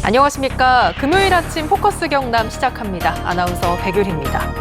안녕하십니까. 금요일 아침 포커스 경남 시작합니다. 아나운서 백율입니다.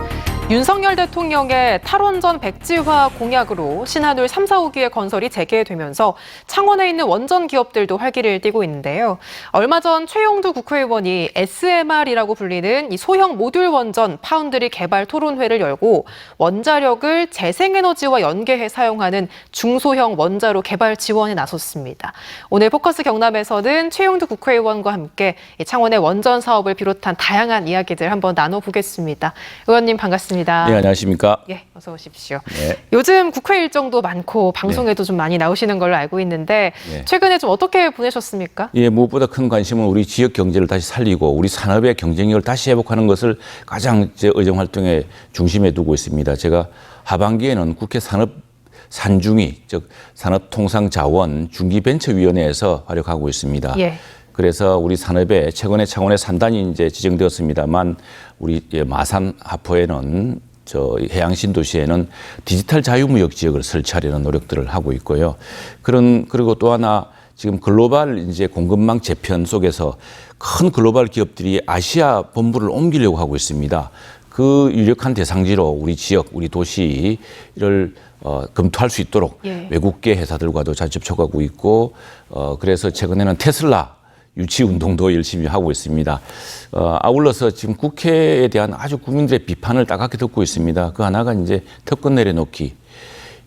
윤석열 대통령의 탈원전 백지화 공약으로 신한울 3, 4호기의 건설이 재개되면서 창원에 있는 원전 기업들도 활기를 띠고 있는데요. 얼마 전 최용두 국회의원이 SMR이라고 불리는 이 소형 모듈 원전 파운드리 개발 토론회를 열고 원자력을 재생에너지와 연계해 사용하는 중소형 원자로 개발 지원에 나섰습니다. 오늘 포커스 경남에서는 최용두 국회의원과 함께 창원의 원전 사업을 비롯한 다양한 이야기들 한번 나눠보겠습니다. 의원님 반갑습니다. 네, 안녕하십니까. 예, 어서 오십시오. 네. 요즘 국회 일정도 많고 방송에도 좀 많이 나오시는 걸로 알고 있는데 최근에 좀 어떻게 보내셨습니까? 예, 무엇보다 큰 관심은 우리 지역 경제를 다시 살리고 우리 산업의 경쟁력을 다시 회복하는 것을 가장 제 의정 활동의 중심에 두고 있습니다. 제가 하반기에는 국회 산중위, 즉 산업통상자원 중기벤처위원회에서 활약하고 있습니다. 예. 그래서 우리 산업에 최근에 창원의 산단이 이제 지정되었습니다만 우리 마산 하포에는 해양 신도시에는 디지털 자유무역 지역을 설치하려는 노력들을 하고 있고요. 그리고 또 하나 지금 글로벌 이제 공급망 재편 속에서 큰 글로벌 기업들이 아시아 본부를 옮기려고 하고 있습니다. 그 유력한 대상지로 우리 지역, 우리 도시를 검토할 수 있도록 외국계 회사들과도 잘 접촉하고 있고 그래서 최근에는 테슬라 유치 운동도 열심히 하고 있습니다. 아울러서 지금 국회에 대한 아주 국민들의 비판을 따갑게 듣고 있습니다. 그 하나가 이제 특권 내려놓기.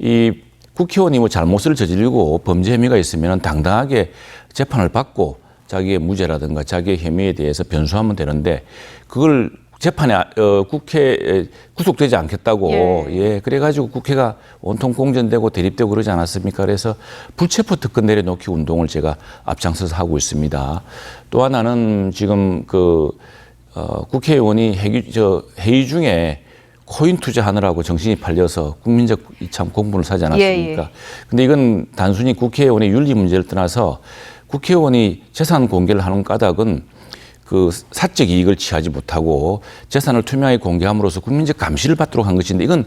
이 국회의원이 뭐 잘못을 저지르고 범죄 혐의가 있으면 당당하게 재판을 받고 자기의 무죄라든가 자기의 혐의에 대해서 변소하면 되는데 그걸 재판에 국회에 구속되지 않겠다고 그래가지고 국회가 온통 공전되고 대립되고 그러지 않았습니까? 그래서 불체포 특권 내려놓기 운동을 제가 앞장서서 하고 있습니다. 또 하나는 지금 국회의원이 회의 중에 코인 투자하느라고 정신이 팔려서 국민적 참 공분을 사지 않았습니까? 근데 이건 단순히 국회의원의 윤리 문제를 떠나서 국회의원이 재산 공개를 하는 까닭은 그 사적 이익을 취하지 못하고 재산을 투명하게 공개함으로써 국민적 감시를 받도록 한 것인데 이건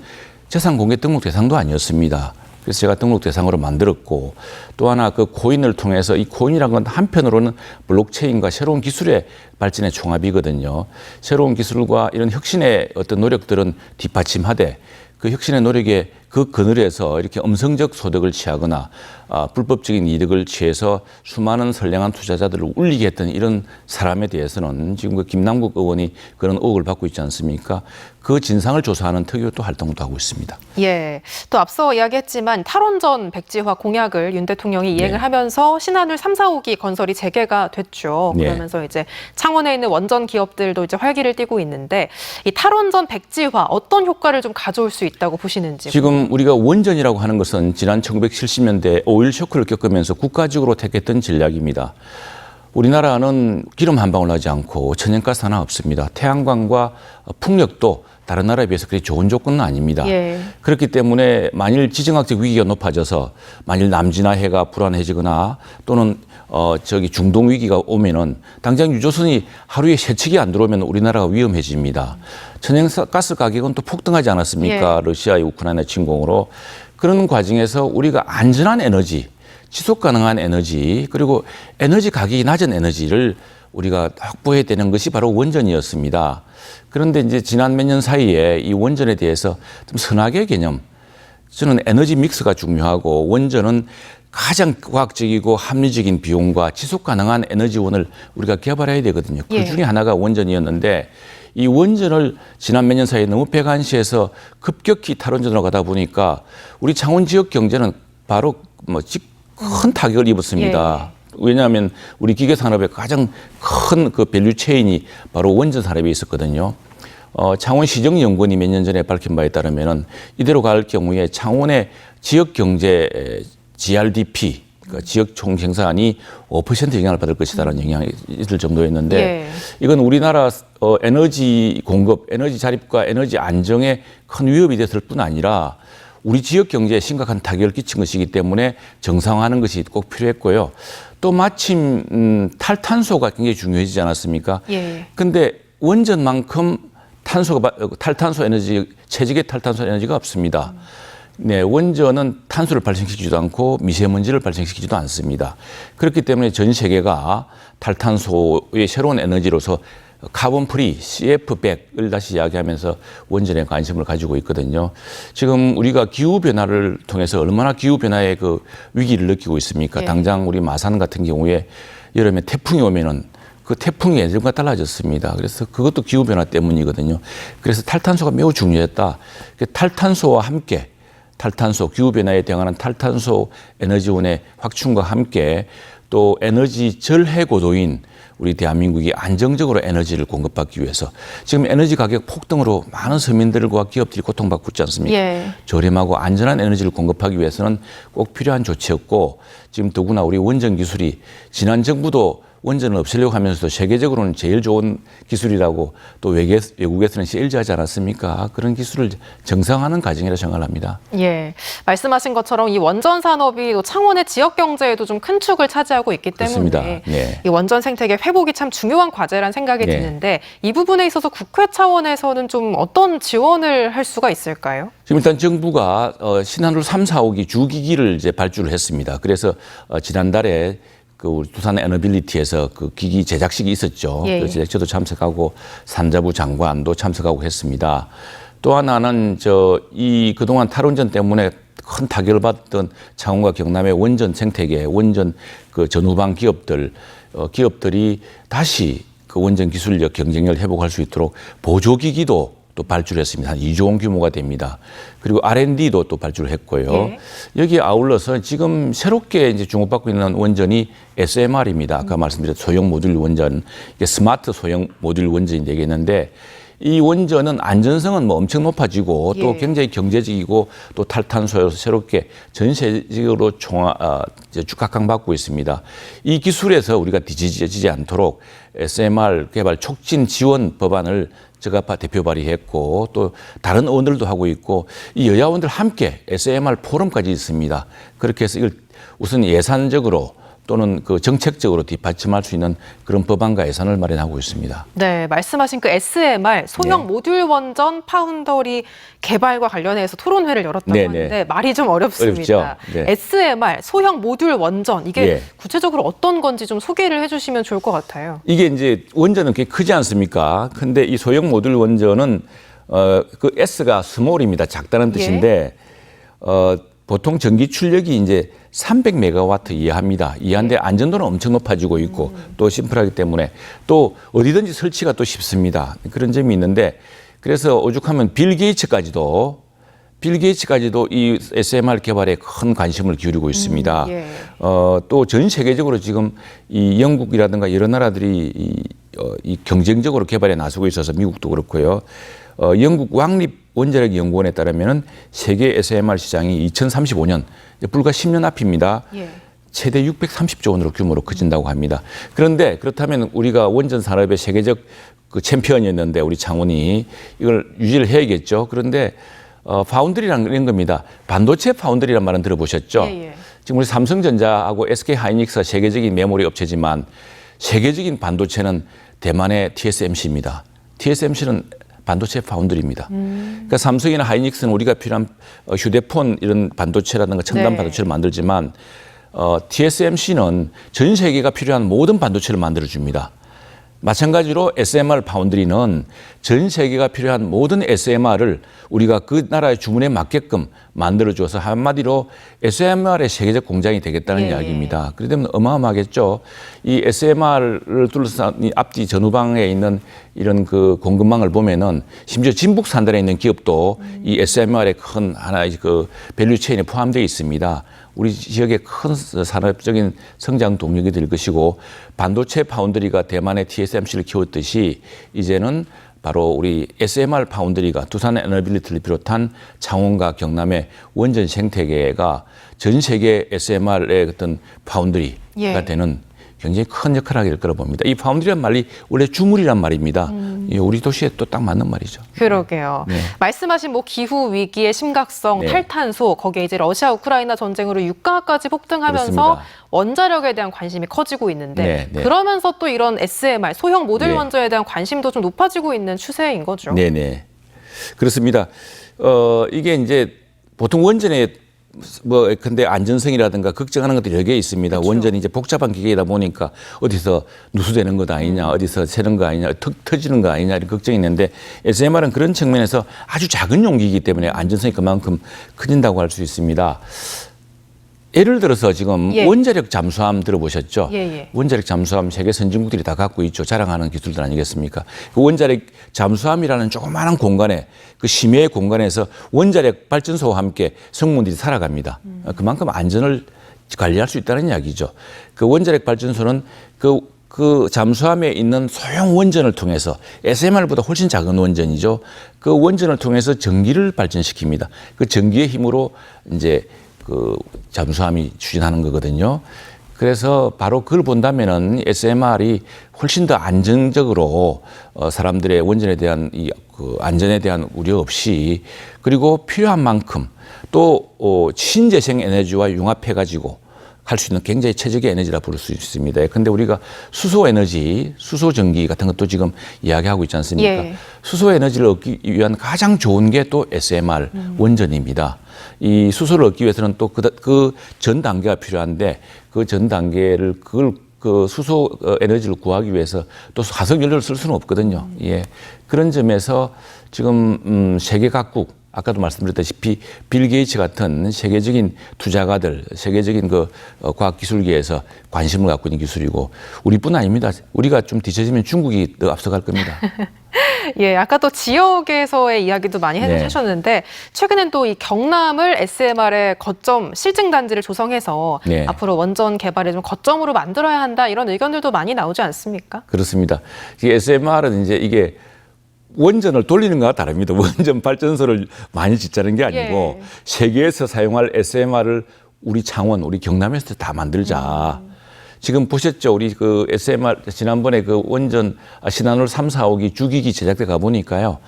재산 공개 등록 대상도 아니었습니다. 그래서 제가 등록 대상으로 만들었고 또 하나 그 코인을 통해서 이 코인이라는 건 한편으로는 블록체인과 새로운 기술의 발전의 종합이거든요. 새로운 기술과 이런 혁신의 어떤 노력들은 뒷받침하되 그 혁신의 노력에 그 그늘에서 이렇게 음성적 소득을 취하거나 불법적인 이득을 취해서 수많은 선량한 투자자들을 울리게 했던 이런 사람에 대해서는 지금 그 김남국 의원이 그런 의혹을 받고 있지 않습니까? 그 진상을 조사하는 특유 또 활동도 하고 있습니다. 예. 또 앞서 이야기했지만 탈원전 백지화 공약을 윤 대통령이 이행을 하면서 신한울 3, 4호기 건설이 재개가 됐죠. 그러면서 이제 창원에 있는 원전 기업들도 이제 활기를 띠고 있는데 이 탈원전 백지화 어떤 효과를 좀 가져올 수 있다고 보시는지. 지금 우리가 원전이라고 하는 것은 지난 1970년대 오일 쇼크를 겪으면서 국가적으로 택했던 전략입니다. 우리나라는 기름 한 방울 나지 않고 천연가스 하나 없습니다. 태양광과 풍력도 다른 나라에 비해서 그렇게 좋은 조건은 아닙니다. 그렇기 때문에 만일 지정학적 위기가 높아져서 만일 남진해가 불안해지거나 또는 중동 위기가 오면은 당장 유조선이 하루에 3척이 안 들어오면 우리나라가 위험해집니다. 천연가스 가격은 또 폭등하지 않았습니까? 러시아의 우크라이나 침공으로. 그런 과정에서 우리가 안전한 에너지, 지속 가능한 에너지 그리고 에너지 가격이 낮은 에너지를 우리가 확보해야 되는 것이 바로 원전이었습니다. 그런데 이제 지난 몇 년 사이에 이 원전에 대해서 좀 선악의 개념, 저는 에너지 믹스가 중요하고 원전은 가장 과학적이고 합리적인 비용과 지속 가능한 에너지원을 우리가 개발해야 되거든요. 그 중에 하나가 원전이었는데 이 원전을 지난 몇 년 사이에 너무 배관시해서 급격히 탈원전으로 가다 보니까 우리 창원 지역 경제는 바로 큰 타격을 입었습니다. 왜냐하면 우리 기계 산업의 가장 큰 그 밸류 체인이 바로 원전 산업에 있었거든요. 창원시정연구원이 몇 년 전에 밝힌 바에 따르면은 이대로 갈 경우에 창원의 지역 경제 GRDP, 그러니까 지역 총 생산이 5% 영향을 받을 것이다라는 영향이 있을 정도였는데 이건 우리나라 에너지 공급, 에너지 자립과 에너지 안정에 큰 위협이 됐을 뿐 아니라 우리 지역 경제에 심각한 타격을 끼친 것이기 때문에 정상화하는 것이 꼭 필요했고요. 또 마침 탈탄소가 굉장히 중요해지지 않았습니까? 근데 원전만큼 탈탄소 에너지, 체직의 탈탄소 에너지가 없습니다. 네, 원전은 탄소를 발생시키지도 않고 미세먼지를 발생시키지도 않습니다. 그렇기 때문에 전 세계가 탈탄소의 새로운 에너지로서 카본 프리 CF100을 다시 이야기하면서 원전에 관심을 가지고 있거든요. 지금 우리가 기후 변화를 통해서 얼마나 기후 변화의 그 위기를 느끼고 있습니까? 예. 당장 우리 마산 같은 경우에 여름에 태풍이 오면은 그 태풍이 예전과 달라졌습니다. 그래서 그것도 기후 변화 때문이거든요. 그래서 탈탄소가 매우 중요했다. 탈탄소와 함께 탈탄소, 기후 변화에 대응하는 탈탄소 에너지원의 확충과 함께 또 에너지 절해 고도인 우리 대한민국이 안정적으로 에너지를 공급받기 위해서 지금 에너지 가격 폭등으로 많은 서민들과 기업들이 고통받고 있지 않습니까? 예. 저렴하고 안전한 에너지를 공급하기 위해서는 꼭 필요한 조치였고 지금 더구나 우리 원전 기술이 지난 정부도 원전을 없애려고 하면서도 세계적으로는 제일 좋은 기술이라고 또 외국에서는 CLG하지 않았습니까? 그런 기술을 정상화하는 과정이라 생각을 합니다. 예, 말씀하신 것처럼 이 원전 산업이 또 창원의 지역 경제에도 좀 큰 축을 차지하고 있기 때문에 그렇습니다. 네. 이 원전 생태계 회복이 참 중요한 과제란 생각이 네. 드는데 이 부분에 있어서 국회 차원에서는 좀 어떤 지원을 할 수가 있을까요? 지금 일단 정부가 신한울 3, 4호기 주기기를 이제 발주를 했습니다. 그래서 지난달에 그 우리 두산 에너빌리티에서 그 기기 제작식이 있었죠. 예. 그래서 저도 참석하고 산자부 장관도 참석하고 했습니다. 또 하나는 이 그동안 탈원전 때문에 큰 타격을 받던 창원과 경남의 원전 생태계, 원전 그 전후방 기업들이 다시 그 원전 기술력 경쟁력을 회복할 수 있도록 보조기기도 또 발주를 했습니다. 한 2조 원 규모가 됩니다. 그리고 R&D도 또 발주를 했고요. 예. 여기에 아울러서 지금 새롭게 이제 주목받고 있는 원전이 SMR입니다. 아까 말씀드린 소형 모듈 원전, 이게 스마트 소형 모듈 원전이 되겠는데 이 원전은 안전성은 뭐 엄청 높아지고 또 예. 굉장히 경제적이고 또 탈탄소여서 새롭게 전 세계적으로 각광받고 있습니다. 이 기술에서 우리가 뒤지지 않도록 SMR 개발 촉진 지원 법안을 제가 대표 발의했고 또 다른 의원들도 하고 있고 이 여야 의원들 함께 SMR 포럼까지 있습니다. 그렇게 해서 이걸 우선 예산적으로 또는 그 정책적으로 뒷받침할 수 있는 그런 법안과 예산을 마련하고 있습니다. 네, 말씀하신 그 SMR 소형 네. 모듈 원전 파운더리 개발과 관련해서 토론회를 열었다고 네, 하는데 네. 말이 좀 어렵습니다. 어렵죠? 네. SMR 소형 모듈 원전 이게 예. 구체적으로 어떤 건지 좀 소개를 해주시면 좋을 것 같아요. 이게 이제 원전은 꽤 크지 않습니까? 근데 이 소형 모듈 원전은 그 S가 스몰입니다. 작다는 뜻인데 보통 전기 출력이 이제 300메가와트 이하입니다. 이하인데 안전도는 엄청 높아지고 있고 또 심플하기 때문에 또 어디든지 설치가 또 쉽습니다. 그런 점이 있는데 그래서 오죽하면 빌 게이츠까지도 이 SMR 개발에 큰 관심을 기울이고 있습니다. 예. 또 전 세계적으로 지금 이 영국이라든가 여러 나라들이 이 경쟁적으로 개발에 나서고 있어서 미국도 그렇고요. 영국 왕립원자력연구원에 따르면 세계 SMR 시장이 2035년 불과 10년 앞입니다. 예. 최대 630조 원으로 규모로 커진다고 합니다. 그런데 그렇다면 우리가 원전 산업의 세계적 그 챔피언이었는데 우리 창원이 이걸 유지를 해야겠죠. 그런데 파운드리라는 이런 겁니다. 반도체 파운드리라는 말은 들어보셨죠? 예. 지금 우리 삼성전자하고 SK하이닉스가 세계적인 메모리 업체지만 세계적인 반도체는 대만의 TSMC입니다. TSMC는 반도체 파운드리입니다. 그러니까 삼성이나 하이닉스는 우리가 필요한 휴대폰 이런 반도체라든가 첨단 네. 반도체를 만들지만 TSMC는 전 세계가 필요한 모든 반도체를 만들어줍니다. 마찬가지로 SMR 파운드리는 전 세계가 필요한 모든 SMR을 우리가 그 나라의 주문에 맞게끔 만들어줘서 한마디로 SMR의 세계적 공장이 되겠다는 예. 이야기입니다. 그렇기 때문에 어마어마하겠죠. 이 SMR을 둘러싼 이 앞뒤 전후방에 있는 이런 그 공급망을 보면은 심지어 진북 산단에 있는 기업도 이 SMR의 큰 하나의 그 밸류체인에 포함되어 있습니다. 우리 지역의 큰 산업적인 성장 동력이 될 것이고 반도체 파운드리가 대만의 TSMC를 키웠듯이 이제는 바로 우리 SMR 파운드리가 두산 에너빌리티를 비롯한 창원과 경남의 원전 생태계가 전 세계 SMR의 어떤 파운드리가 예. 되는 굉장히 큰 역할을 하게 될 거라 봅니다. 이 파운드리란 말이 원래 주물이란 말입니다. 우리 도시에 또 딱 맞는 말이죠. 그러게요. 네. 말씀하신 뭐 기후 위기의 심각성, 네. 탈탄소, 거기에 이제 러시아 우크라이나 전쟁으로 유가까지 폭등하면서 그렇습니다. 원자력에 대한 관심이 커지고 있는데 네, 네. 그러면서 또 이런 SMR 소형 모듈 네. 원전에 대한 관심도 좀 높아지고 있는 추세인 거죠. 네네. 그렇습니다. 이게 이제 보통 원전에 뭐 근데 안전성이라든가 걱정하는 것들이 여러 개 있습니다. 그렇죠. 원전이 이제 복잡한 기계이다 보니까 어디서 누수되는 것 아니냐, 어디서 새는 거 아니냐, 터지는 거 아니냐 이런 걱정이 있는데 SMR은 그런 측면에서 아주 작은 용기이기 때문에 안전성이 그만큼 커진다고 할 수 있습니다. 예를 들어서 지금 예. 원자력 잠수함 들어보셨죠? 예. 원자력 잠수함 세계 선진국들이 다 갖고 있죠. 자랑하는 기술들 아니겠습니까? 그 원자력 잠수함이라는 조그마한 공간에 그 심해의 공간에서 원자력 발전소와 함께 성문들이 살아갑니다. 그만큼 안전을 관리할 수 있다는 이야기죠. 그 원자력 발전소는 그 잠수함에 있는 소형 원전을 통해서 SMR보다 훨씬 작은 원전이죠. 그 원전을 통해서 전기를 발전시킵니다. 그 전기의 힘으로 이제 그 잠수함이 추진하는 거거든요. 그래서 바로 그걸 본다면은 SMR이 훨씬 더 안정적으로 사람들의 원전에 대한 그 안전에 대한 우려 없이 그리고 필요한 만큼 또 신재생 에너지와 융합해 가지고 할 수 있는 굉장히 최적의 에너지라 부를 수 있습니다. 그런데 우리가 수소 에너지, 수소 전기 같은 것도 지금 이야기하고 있지 않습니까? 예. 수소 에너지를 얻기 위한 가장 좋은 게 또 SMR 원전입니다. 이 수소를 얻기 위해서는 또 그 전 단계가 필요한데 그 전 단계를 그 수소 에너지를 구하기 위해서 또 화석 연료를 쓸 수는 없거든요. 예. 그런 점에서 지금 세계 각국 아까도 말씀드렸다시피 빌 게이츠 같은 세계적인 투자가들, 세계적인 그 과학기술계에서 관심을 갖고 있는 기술이고 우리뿐 아닙니다. 우리가 좀 뒤처지면 중국이 더 앞서갈 겁니다. 예, 아까 또 지역에서의 이야기도 많이 해주셨는데 최근엔 또 이 경남을 SMR의 거점 실증 단지를 조성해서 네. 앞으로 원전 개발의 좀 거점으로 만들어야 한다 이런 의견들도 많이 나오지 않습니까? 그렇습니다. 이 SMR은 이제 이게 원전을 돌리는 거와 다릅니다. 원전 발전소를 많이 짓자는 게 아니고 세계에서 사용할 SMR을 우리 창원, 우리 경남에서 다 만들자. 지금 보셨죠? 우리 그 SMR 지난번에 그 원전 신한울 3, 4호기 주기기 제작대 가 보니까요.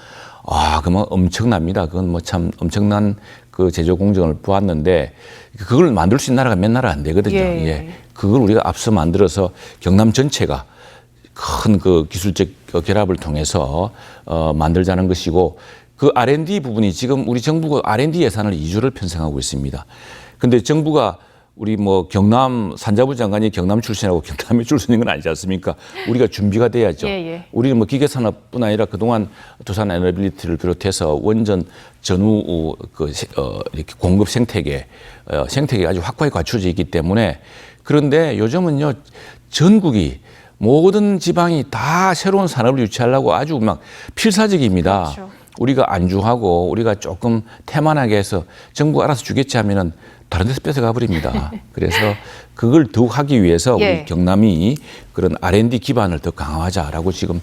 그만 엄청납니다. 그건 뭐 참 엄청난 그 제조 공정을 보았는데 그걸 만들 수 있는 나라가 몇 나라 안 되거든요. 예. 그걸 우리가 앞서 만들어서 경남 전체가 큰 그 기술적 결합을 통해서 만들자는 것이고 그 R&D 부분이 지금 우리 정부가 R&D 예산을 2조를 편성하고 있습니다. 근데 정부가 우리 뭐 경남 산자부 장관이 경남 출신하고 경남의 출신인 건 아니지 않습니까? 우리가 준비가 돼야죠. 우리는 뭐 기계산업뿐 아니라 그동안 두산 에너빌리티를 비롯해서 원전 전후 이렇게 공급 생태계가 아주 확고하게 갖춰져 있기 때문에 그런데 요즘은요 전국이 모든 지방이 다 새로운 산업을 유치하려고 아주 막 필사적입니다. 그렇죠. 우리가 안주하고 우리가 조금 태만하게 해서 정부가 알아서 주겠지 하면은 다른 데서 뺏어가 버립니다. 그래서 그걸 더욱 하기 위해서 우리 경남이 그런 R&D 기반을 더 강화하자라고 지금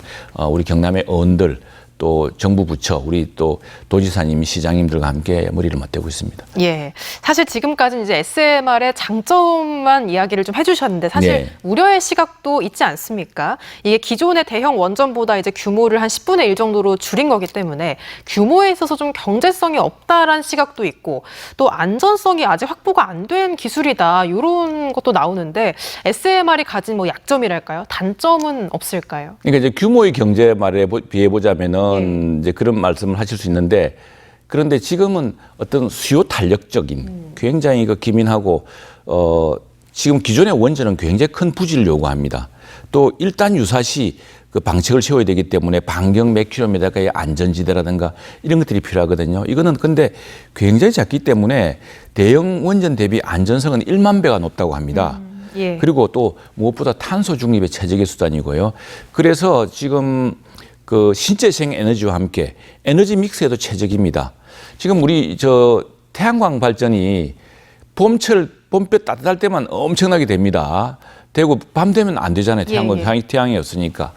우리 경남의 어원들 또 정부 부처, 우리 또 도지사님, 시장님들과 함께 머리를 맞대고 있습니다. 예, 사실 지금까지는 이제 SMR의 장점만 이야기를 좀 해주셨는데 사실 우려의 시각도 있지 않습니까? 이게 기존의 대형 원전보다 이제 규모를 한 10분의 1 정도로 줄인 거기 때문에 규모에 있어서 좀 경제성이 없다라는 시각도 있고 또 안전성이 아직 확보가 안 된 기술이다 이런 것도 나오는데 SMR이 가진 뭐 약점이랄까요? 단점은 없을까요? 그러니까 이제 규모의 경제 말에 비해 보자면은 이제 그런 말씀을 하실 수 있는데 그런데 지금은 어떤 수요 탄력적인 굉장히 그 기민하고 지금 기존의 원전은 굉장히 큰 부지를 요구합니다. 또 일단 유사시 그 방책을 세워야 되기 때문에 반경 몇 킬로미터가의 안전지대라든가 이런 것들이 필요하거든요. 이거는 근데 굉장히 작기 때문에 대형 원전 대비 안전성은 1만 배가 높다고 합니다. 그리고 또 무엇보다 탄소 중립의 최적의 수단이고요. 그래서 지금 그 신재생 에너지와 함께 에너지 믹스에도 최적입니다. 지금 우리 태양광 발전이 봄볕 따뜻할 때만 엄청나게 됩니다. 되고 밤 되면 안 되잖아요. 태양이 없으니까.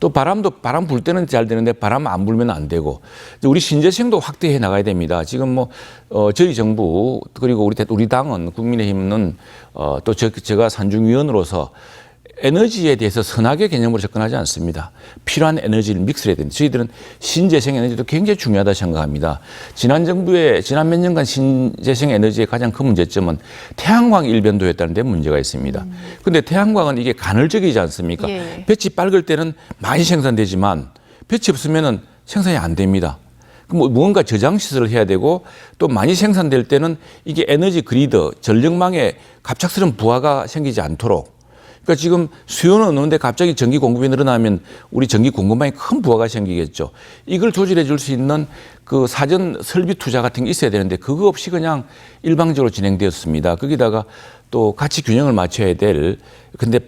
또 바람 불 때는 잘 되는데 바람 안 불면 안 되고 우리 신재생도 확대해 나가야 됩니다. 지금 뭐 저희 정부 그리고 우리 당은 국민의힘은 또 제가 산중위원으로서 에너지에 대해서 선악의 개념으로 접근하지 않습니다. 필요한 에너지를 믹스를 해야 됩니다. 저희들은 신재생 에너지도 굉장히 중요하다 생각합니다. 지난 몇 년간 신재생 에너지의 가장 큰 문제점은 태양광 일변도였다는 데 문제가 있습니다. 그런데 태양광은 이게 간헐적이지 않습니까? 볕이 밝을 때는 많이 생산되지만 볕이 없으면 생산이 안 됩니다. 그럼 무언가 저장 시설을 해야 되고 또 많이 생산될 때는 이게 에너지 그리드, 전력망에 갑작스러운 부하가 생기지 않도록. 그러니까 지금 수요는 없는데 갑자기 전기 공급이 늘어나면 우리 전기 공급망에 큰 부하가 생기겠죠. 이걸 조절해 줄 수 있는 그 사전 설비 투자 같은 게 있어야 되는데 그거 없이 그냥 일방적으로 진행되었습니다. 거기다가 또 같이 균형을 맞춰야 될, 근데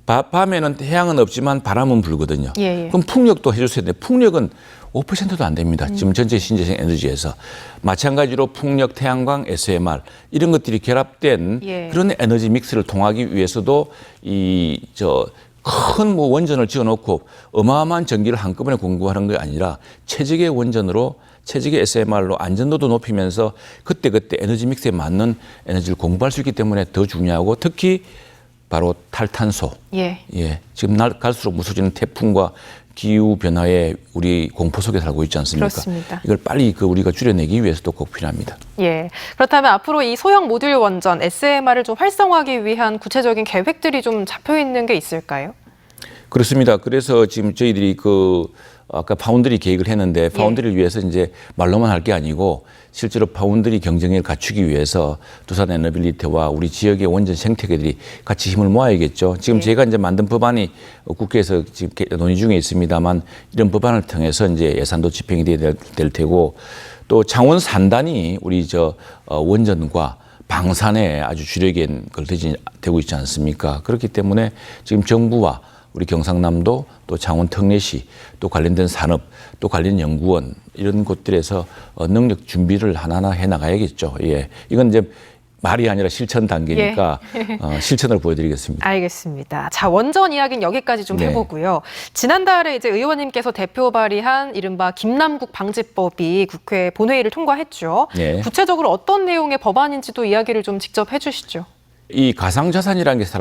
밤에는 태양은 없지만 바람은 불거든요. 예, 예. 그럼 풍력도 해줬어야 돼요. 풍력은 5%도 안 됩니다. 지금 전체 신재생 에너지에서. 마찬가지로 풍력, 태양광, SMR 이런 것들이 결합된 예. 그런 에너지 믹스를 통하기 위해서도 큰 뭐 원전을 지어놓고 어마어마한 전기를 한꺼번에 공급하는 게 아니라 최적의 원전으로 최적의 SMR로 안전도도 높이면서 그때그때 에너지 믹스에 맞는 에너지를 공급할 수 있기 때문에 더 중요하고 특히 바로 탈탄소. 예. 예. 지금 갈수록 무서워지는 태풍과 기후 변화에 우리 공포 속에 살고 있지 않습니까? 그렇습니다. 이걸 빨리 우리가 줄여내기 위해서도 꼭 필요합니다. 예. 그렇다면 앞으로 이 소형 모듈 원전 SMR을 좀 활성화하기 위한 구체적인 계획들이 좀 잡혀 있는 게 있을까요? 그렇습니다. 그래서 지금 저희들이 아까 파운드리 계획을 했는데 파운드리를 위해서 이제 말로만 할 게 아니고 실제로 파운드리 경쟁력을 갖추기 위해서 두산 에너빌리티와 우리 지역의 원전 생태계들이 같이 힘을 모아야겠죠. 지금 제가 이제 만든 법안이 국회에서 지금 논의 중에 있습니다만 이런 법안을 통해서 이제 예산도 집행이 될 테고 또 창원 산단이 우리 원전과 방산에 아주 주력인 걸 되고 있지 않습니까? 그렇기 때문에 지금 정부와 우리 경상남도 또 창원 특례시 또 관련된 산업 또 관련 연구원 이런 곳들에서 능력 준비를 하나하나 해 나가야겠죠. 예. 이건 이제 말이 아니라 실천 단계니까 실천을 보여드리겠습니다. 알겠습니다. 자, 원전 이야기는 여기까지 좀 해보고요. 지난달에 이제 의원님께서 대표 발의한 이른바 김남국 방지법이 국회 본회의를 통과했죠. 네. 구체적으로 어떤 내용의 법안인지도 이야기를 좀 직접 해주시죠. 이 가상자산이라는 게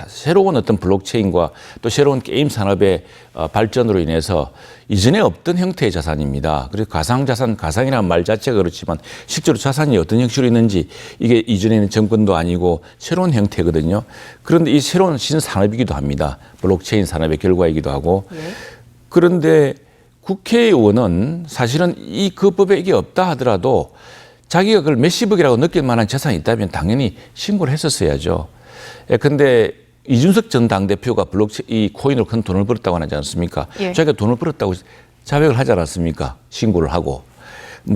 새로운 어떤 블록체인과 또 새로운 게임 산업의 발전으로 인해서 이전에 없던 형태의 자산입니다. 그래서 가상자산, 가상이라는 말 자체가 그렇지만 실제로 자산이 어떤 형식으로 있는지 이게 이전에는 정권도 아니고 새로운 형태거든요. 그런데 이 새로운 신산업이기도 합니다. 블록체인 산업의 결과이기도 하고. 그런데 국회의원은 사실은 그 법에 이게 없다 하더라도 자기가 그걸 몇십억이라고 느낄 만한 재산이 있다면 당연히 신고를 했었어야죠. 근데 이준석 전 당대표가 이 코인으로 큰 돈을 벌었다고 하지 않습니까? 자기가 돈을 벌었다고 자백을 하지 않았습니까? 신고를 하고.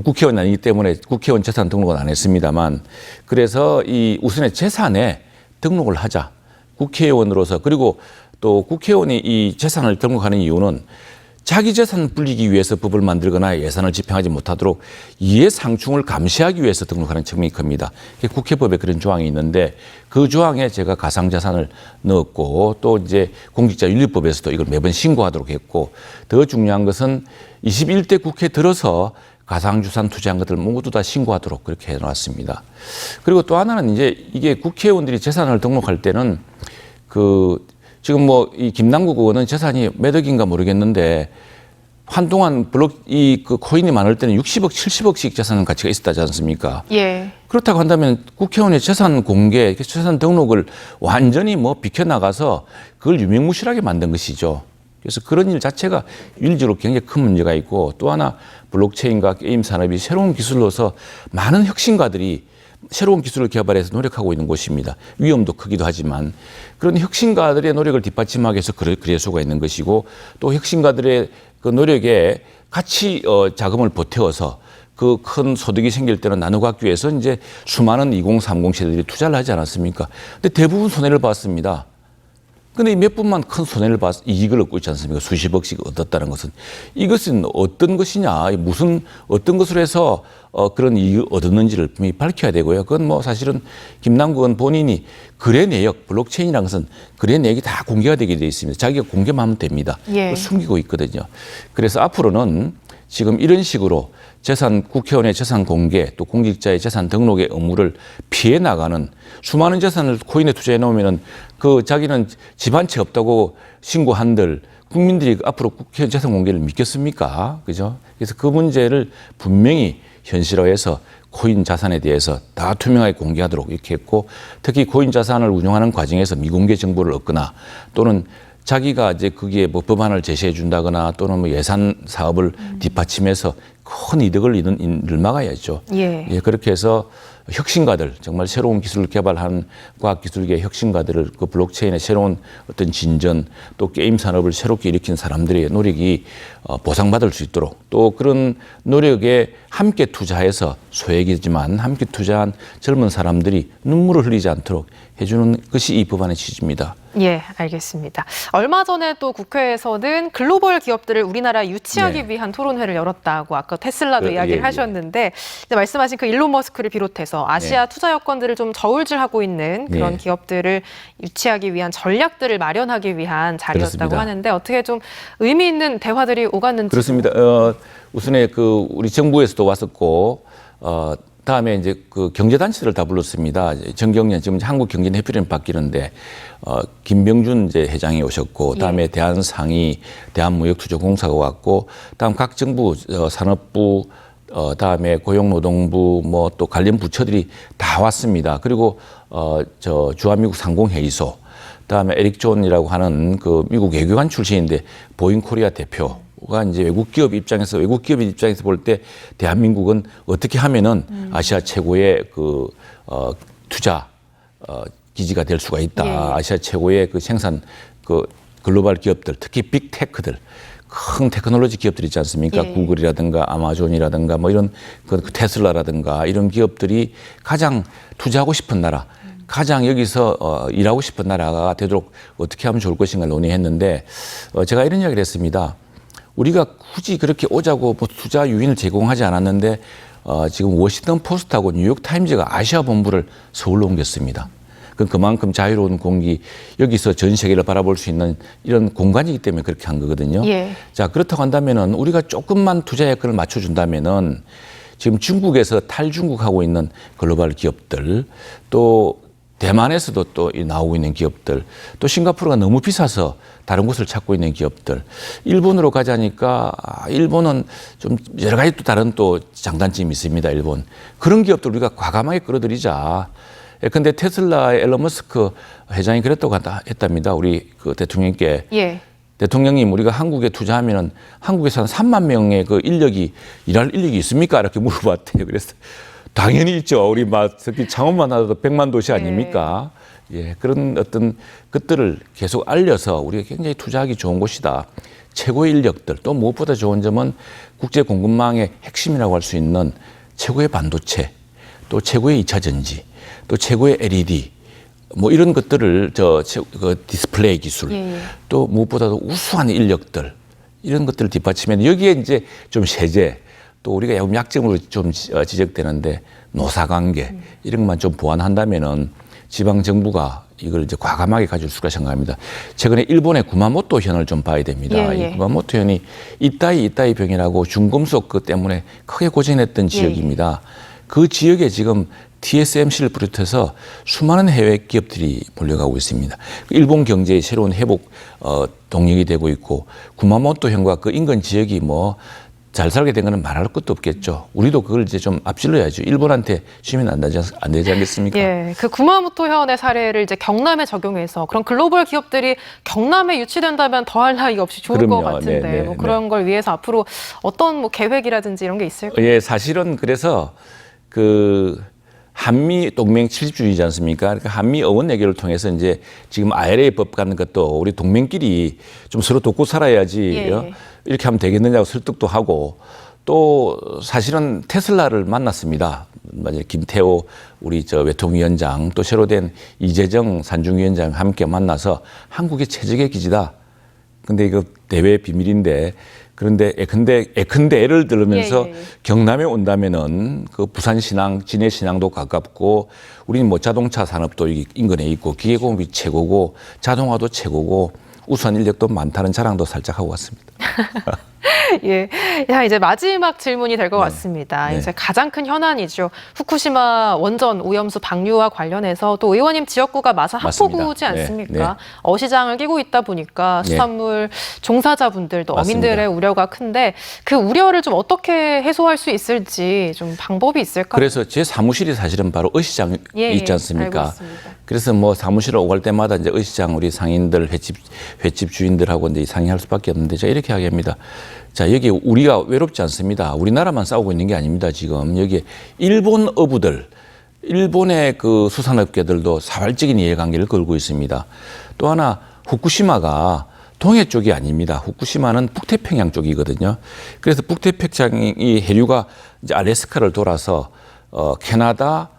국회의원이 아니기 때문에 국회의원 재산 등록은 안 했습니다만 그래서 이 우선의 재산에 등록을 하자. 국회의원으로서 그리고 또 국회의원이 이 재산을 등록하는 이유는 자기 재산을 불리기 위해서 법을 만들거나 예산을 집행하지 못하도록 이해상충을 감시하기 위해서 등록하는 측면이 큽니다. 국회법에 그런 조항이 있는데 그 조항에 제가 가상자산을 넣었고 또 이제 공직자윤리법에서도 이걸 매번 신고하도록 했고 더 중요한 것은 21대 국회 들어서 가상자산 투자한 것들 모두 다 신고하도록 그렇게 해놨습니다. 그리고 또 하나는 이제 이게 국회의원들이 재산을 등록할 때는 지금 이 김남국 의원은 재산이 몇 억인가 모르겠는데 한동안 코인이 많을 때는 60억, 70억씩 재산 가치가 있었다지 않습니까? 예. 그렇다고 한다면 국회의원의 재산 공개, 재산 등록을 완전히 비켜나가서 그걸 유명무실하게 만든 것이죠. 그래서 그런 일 자체가 윤리적으로 굉장히 큰 문제가 있고 또 하나 블록체인과 게임 산업이 새로운 기술로서 많은 혁신가들이 새로운 기술을 개발해서 노력하고 있는 곳입니다. 위험도 크기도 하지만 그런 혁신가들의 노력을 뒷받침하기 위해서 그래소가 있는 것이고 또 혁신가들의 그 노력에 같이 자금을 보태어서 그 큰 소득이 생길 때는 나누어 갖기 위해서 이제 수많은 2030 세대들이 투자를 하지 않았습니까? 근데 대부분 손해를 봤습니다. 근데 몇 분만 큰 손해를 봐서 이익을 얻고 있지 않습니까? 수십억씩 얻었다는 것은. 이것은 어떤 것이냐, 어떤 것으로 해서 그런 이익을 얻었는지를 분명히 밝혀야 되고요. 그건 사실은 김남국은 본인이 거래 내역, 블록체인이라는 것은 거래 내역이 다 공개가 되게 되어 있습니다. 자기가 공개만 하면 됩니다. 그걸 숨기고 있거든요. 그래서 앞으로는 지금 이런 식으로 국회의원의 재산 공개 또 공직자의 재산 등록의 의무를 피해 나가는 수많은 재산을 코인에 투자해 놓으면은 자기는 집 한 채 없다고 신고한들 국민들이 앞으로 국회의원 재산 공개를 믿겠습니까? 그죠? 그래서 그 문제를 분명히 현실화해서 코인 자산에 대해서 다 투명하게 공개하도록 이렇게 했고 특히 코인 자산을 운용하는 과정에서 미공개 정보를 얻거나 또는 자기가 이제 거기에 뭐 법안을 제시해 준다거나 또는 뭐 예산 사업을 뒷받침해서 큰 이득을 잃을 막아야죠. 예. 예, 그렇게 해서 혁신가들, 정말 새로운 기술을 개발한 과학기술계 혁신가들을 그 블록체인의 새로운 어떤 진전, 또 게임 산업을 새롭게 일으킨 사람들의 노력이 보상받을 수 있도록, 또 그런 노력에 함께 투자해서 소액이지만 함께 투자한 젊은 사람들이 눈물을 흘리지 않도록 해주는 것이 이 법안의 취지입니다. 예, 알겠습니다. 얼마 전에 또 국회에서는 글로벌 기업들을 우리나라에 유치하기 네. 위한 토론회를 열었다고 아까 테슬라도 예, 이야기를 예. 하셨는데 이제 말씀하신 그 일론 머스크를 비롯해서 아시아 네. 투자 여건들을 좀 저울질하고 있는 그런 네. 기업들을 유치하기 위한 전략들을 마련하기 위한 자리였다고 그렇습니다. 하는데 어떻게 좀 의미 있는 대화들이 오갔는지. 그렇습니다. 우선에 그 우리 정부에서도 왔었고, 다음에 이제 그 경제단체들을 다 불렀습니다. 정경련, 지금 한국경제협회는 바뀌는데, 김병준 이제 회장이 오셨고, 다음에 예. 대한상의, 대한무역투자공사가 왔고, 다음 각 정부, 산업부, 다음에 고용노동부, 뭐 또 관련 부처들이 다 왔습니다. 그리고, 주한미국 상공회의소, 다음에 에릭 존이라고 하는 그 미국 외교관 출신인데, 보잉 코리아 대표가 이제 외국 기업 입장에서 볼 때 대한민국은 어떻게 하면은 아시아 최고의 그 투자 기지가 될 수가 있다. 예. 아시아 최고의 그 생산 그 글로벌 기업들, 특히 빅테크들, 큰 테크놀로지 기업들 있지 않습니까? 예. 구글이라든가 아마존이라든가 뭐 이런 그 테슬라라든가 이런 기업들이 가장 투자하고 싶은 나라, 가장 여기서 일하고 싶은 나라가 되도록 어떻게 하면 좋을 것인가 논의했는데 제가 이런 이야기를 했습니다. 우리가 굳이 그렇게 오자고 뭐 투자 유인을 제공하지 않았는데 지금 워싱턴 포스트하고 뉴욕 타임즈가 아시아 본부를 서울로 옮겼습니다. 그만큼 자유로운 공기, 여기서 전 세계를 바라볼 수 있는 이런 공간이기 때문에 그렇게 한 거거든요. 예. 자, 그렇다고 한다면은 우리가 조금만 투자 여건을 맞춰준다면은 지금 중국에서 탈중국하고 있는 글로벌 기업들, 또 대만에서도 또 나오고 있는 기업들, 또 싱가포르가 너무 비싸서 다른 곳을 찾고 있는 기업들, 일본으로 가자니까 일본은 좀 여러 가지 또 다른 또 장단점이 있습니다. 일본 그런 기업들 우리가 과감하게 끌어들이자. 근데 테슬라의 앨런 머스크 회장이 그랬다고 했답니다. 우리 그 대통령께. 예. 대통령님, 우리가 한국에 투자하면은 한국에서 한 3만 명의 그 일할 인력이 있습니까? 이렇게 물어봤대요. 그래서 당연히 있죠. 우리 특히 창원만 하도 100만 도시 아닙니까? 예, 그런 어떤 것들을 계속 알려서 우리가 굉장히 투자하기 좋은 곳이다. 최고의 인력들, 또 무엇보다 좋은 점은 국제 공급망의 핵심이라고 할 수 있는 최고의 반도체, 또 최고의 2차 전지, 또 최고의 LED, 뭐 이런 것들을 그 디스플레이 기술, 예. 또 무엇보다도 우수한 인력들, 이런 것들을 뒷받치면 여기에 이제 좀 세제, 또 우리가 약점으로 좀 지적되는데 노사관계 이런 것만 좀 보완한다면은 지방 정부가 이걸 이제 과감하게 가질 수가 생각합니다. 최근에 일본의 구마모토 현을 좀 봐야 됩니다. 예. 이 구마모토 현이 이따이 병이라고 중금속 그 때문에 크게 고생했던 지역입니다. 그 지역에 지금 TSMC를 비롯해서 수많은 해외 기업들이 몰려가고 있습니다. 일본 경제의 새로운 회복 동력이 되고 있고 구마모토 현과 그 인근 지역이 뭐 잘 살게 된 거는 말할 것도 없겠죠. 우리도 그걸 이제 좀 앞질러야죠. 일본한테 쉬면 안 되지 않겠습니까? 예, 그 구마모토 현의 사례를 이제 경남에 적용해서 그런 글로벌 기업들이 경남에 유치된다면 더할 나위 없이 좋을 그럼요. 것 같은데 뭐 그런 걸 위해서 앞으로 어떤 뭐 계획이라든지 이런 게 있을까요? 예, 사실은 그래서 그 한미 동맹 70주기이지 않습니까? 그러니까 한미 어원 외교를 통해서 이제 지금 IRA 법 같은 것도 우리 동맹끼리 좀 서로 돕고 살아야지 이렇게 하면 되겠느냐고 설득도 하고 또 사실은 테슬라를 만났습니다. 김태호 우리 외통위원장 또 새로 된 이재정 산중위원장 함께 만나서 한국의 최적의 기지다. 근데 이거 대외 비밀인데 그런데 예컨대 예를 들으면서 경남에 온다면은 그 부산신항, 진해신항도 가깝고 우리는 뭐 자동차 산업도 인근에 있고 기계공업이 최고고 자동화도 최고고 우수한 인력도 많다는 자랑도 살짝 하고 왔습니다. 예, 이제 마지막 질문이 될 것 같습니다. 이제 가장 큰 현안이죠. 후쿠시마 원전 오염수 방류와 관련해서 또 의원님 지역구가 마산 합포구지 않습니까? 어시장을 끼고 있다 보니까 수산물 종사자분들도 어민들의 우려가 큰데 그 우려를 좀 어떻게 해소할 수 있을지 좀 방법이 있을까요? 그래서 제 사무실이 사실은 바로 어시장에 있지 않습니까? 알고 있습니다. 그래서 뭐 사무실에 오갈 때마다 이제 의시장 우리 상인들 횟집 주인들하고 이제 상의할 수밖에 없는데 제가 이렇게 이야기합니다. 자, 여기 우리가 외롭지 않습니다. 우리나라만 싸우고 있는 게 아닙니다. 지금 여기 일본 어부들, 일본의 그 수산업계들도 자발적인 이해관계를 걸고 있습니다. 또 하나 후쿠시마가 동해 쪽이 아닙니다. 후쿠시마는 북태평양 쪽이거든요. 그래서 북태평양이 해류가 이제 알래스카를 돌아서 캐나다,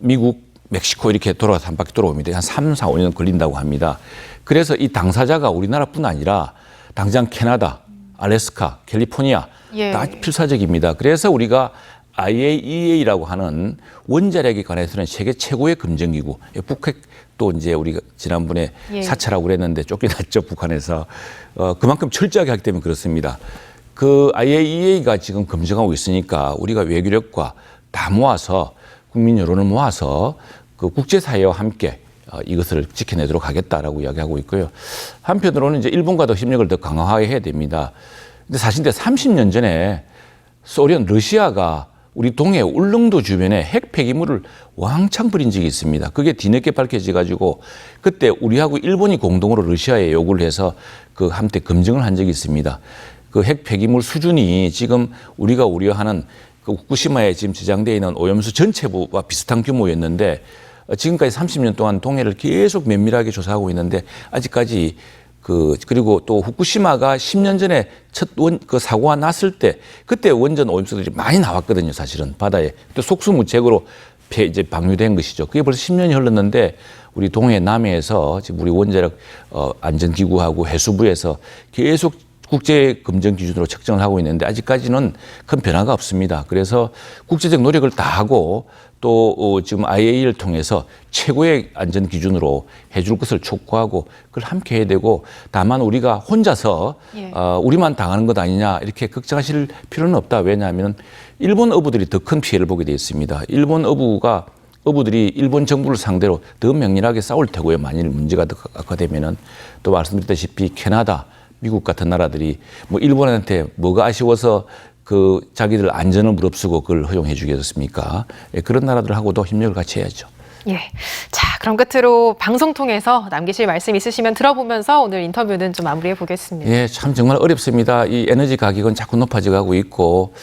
미국, 멕시코 이렇게 돌아서 한 바퀴 돌아옵니다. 한 3, 4, 5년 걸린다고 합니다. 그래서 이 당사자가 우리나라뿐 아니라 당장 캐나다, 알래스카, 캘리포니아 다 필사적입니다. 그래서 우리가 IAEA라고 하는 원자력에 관해서는 세계 최고의 검증기구, 북핵도 이제 우리가 지난번에 사찰하고 그랬는데 쫓겨났죠, 북한에서. 그만큼 철저하게 하기 때문에 그렇습니다. 그 IAEA가 지금 검증하고 있으니까 우리가 외교력과 다 모아서 국민 여론을 모아서 그 국제사회와 함께 이것을 지켜내도록 하겠다라고 이야기하고 있고요. 한편으로는 이제 일본과도 협력을 더 강화해야 됩니다. 근데 사실 30년 전에 소련, 러시아가 우리 동해 울릉도 주변에 핵 폐기물을 왕창 버린 적이 있습니다. 그게 뒤늦게 밝혀져 가지고 그때 우리하고 일본이 공동으로 러시아에 요구를 해서 그 한때 검증을 한 적이 있습니다. 그 핵 폐기물 수준이 지금 우리가 우려하는 그 후쿠시마에 지금 저장되어 있는 오염수 전체부와 비슷한 규모였는데 지금까지 30년 동안 동해를 계속 면밀하게 조사하고 있는데 아직까지 그리고 또 후쿠시마가 10년 전에 첫 그 사고가 났을 때 그때 원전 오염수들이 많이 나왔거든요, 사실은 바다에. 또 속수무책으로 이제 방류된 것이죠. 그게 벌써 10년이 흘렀는데 우리 동해 남해에서 지금 우리 원자력 안전기구하고 해수부에서 계속 국제 검증 기준으로 측정을 하고 있는데 아직까지는 큰 변화가 없습니다. 그래서 국제적 노력을 다하고 또 지금 IAEA를 통해서 최고의 안전 기준으로 해줄 것을 촉구하고 그걸 함께 해야 되고 다만 우리가 혼자서 우리만 당하는 것 아니냐 이렇게 걱정하실 필요는 없다. 왜냐하면 일본 어부들이 더 큰 피해를 보게 되어 있습니다. 일본 어부들이 일본 정부를 상대로 더 명렬하게 싸울 테고요. 만일 문제가 더 악화되면은 또 말씀드렸다시피 캐나다, 미국 같은 나라들이 뭐 일본한테 뭐가 아쉬워서 그 자기들 안전을 무릅쓰고 그걸 허용해 주겠습니까? 그런 나라들하고도 협력을 같이 해야죠. 예. 자, 그럼 끝으로 방송 통해서 남기실 말씀 있으시면 들어보면서 오늘 인터뷰는 좀 마무리해 보겠습니다. 예, 참 정말 어렵습니다. 이 에너지 가격은 자꾸 높아져 가고 있고,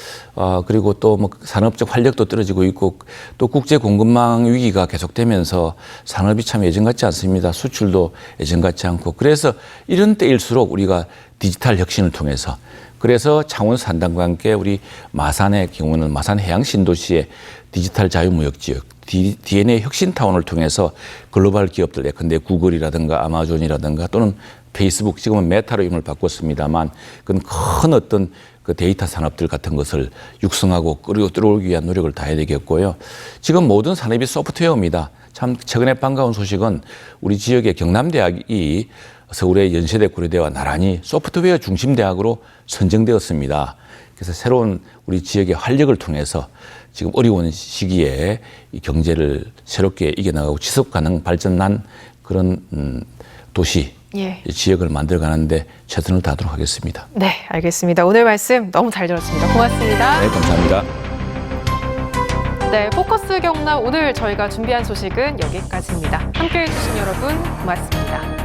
그리고 또 뭐 산업적 활력도 떨어지고 있고, 또 국제 공급망 위기가 계속되면서 산업이 참 예전 같지 않습니다. 수출도 예전 같지 않고. 그래서 이런 때일수록 우리가 디지털 혁신을 통해서 그래서 창원 산단과 함께 우리 마산의 경우는 마산 해양 신도시의 디지털 자유무역지역, DNA 혁신타운을 통해서 글로벌 기업들, 예컨대 구글이라든가 아마존이라든가 또는 페이스북, 지금은 메타로 이름을 바꿨습니다만 그건 큰 어떤 그 데이터 산업들 같은 것을 육성하고 끌어올기 위한 노력을 다해야 되겠고요. 지금 모든 산업이 소프트웨어입니다. 참 최근에 반가운 소식은 우리 지역의 경남대학이 서울의 연세대, 고려대와 나란히 소프트웨어 중심 대학으로 선정되었습니다. 그래서 새로운 우리 지역의 활력을 통해서 지금 어려운 시기에 이 경제를 새롭게 이겨나가고 지속 가능 발전한 그런 도시, 지역을 만들어가는데 최선을 다하도록 하겠습니다. 네, 알겠습니다. 오늘 말씀 너무 잘 들었습니다. 고맙습니다. 네, 감사합니다. 네, 포커스 경남 오늘 저희가 준비한 소식은 여기까지입니다. 함께해 주신 여러분 고맙습니다.